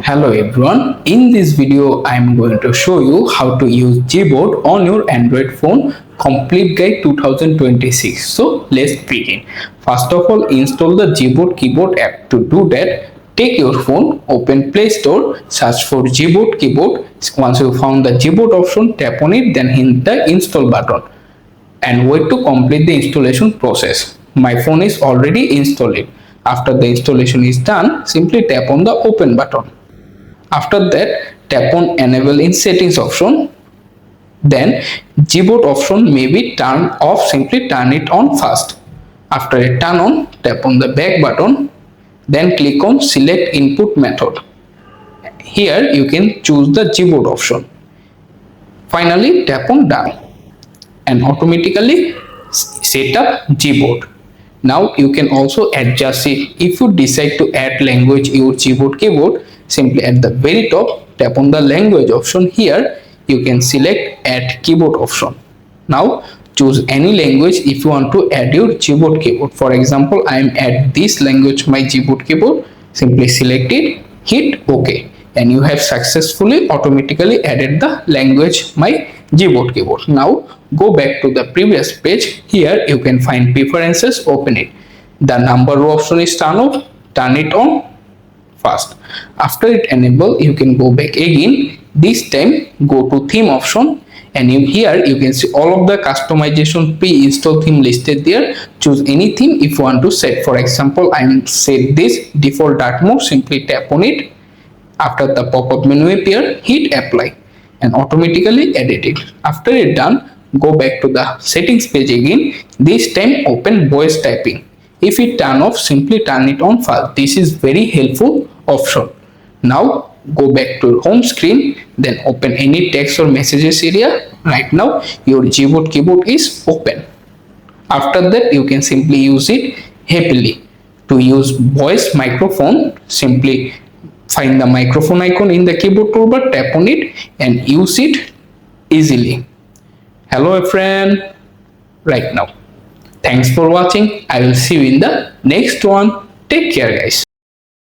Hello everyone, in this video I am going to show you how to use Gboard on your Android phone complete guide 2026. So let's begin. First of all, install the Gboard keyboard app. To do that, take your phone, open Play Store, search for Gboard keyboard. Once you found the Gboard option, tap on it, then hit the install button and wait to complete the installation process. My phone is already installed. After the installation is done, simply tap on the open button. After that, tap on enable in settings option. Then Gboard option may be turned off, simply turn it on first. After it turn on, tap on the back button. Then click on select input method. Here you can choose the Gboard option. Finally tap on done and automatically set up Gboard. Now you can also adjust it. If you decide to add language your Gboard keyboard, simply at the very top tap on the language option. Here you can select add keyboard option. Now choose any language if you want to add your Gboard keyboard. For example, I am add this language my Gboard keyboard. Simply select it, hit OK, and you have successfully automatically added the language my Gboard keyboard. Now go back to the previous page. Here you can find preferences, open it. The number option is turned off, turn it on first. After it enable, you can go back again. This time go to theme option, and here you can see all of the customization pre-installed theme listed there. Choose any theme if you want to set. For example, I am set this default dark mode. Simply tap on it. After the pop-up menu appear, hit apply and automatically edit it. After it done, go back to the settings page again. This time open voice typing. If it turn off, simply turn it on first. This is very helpful option. Now go back to home screen, then open any text or messages area. Right now your Gboard keyboard is open. After that you can simply use it happily. To use voice microphone, simply find the microphone icon in the keyboard toolbar, tap on it and use it easily. Hello friend, right now. Thanks for watching. I will see you in the next one. Take care guys.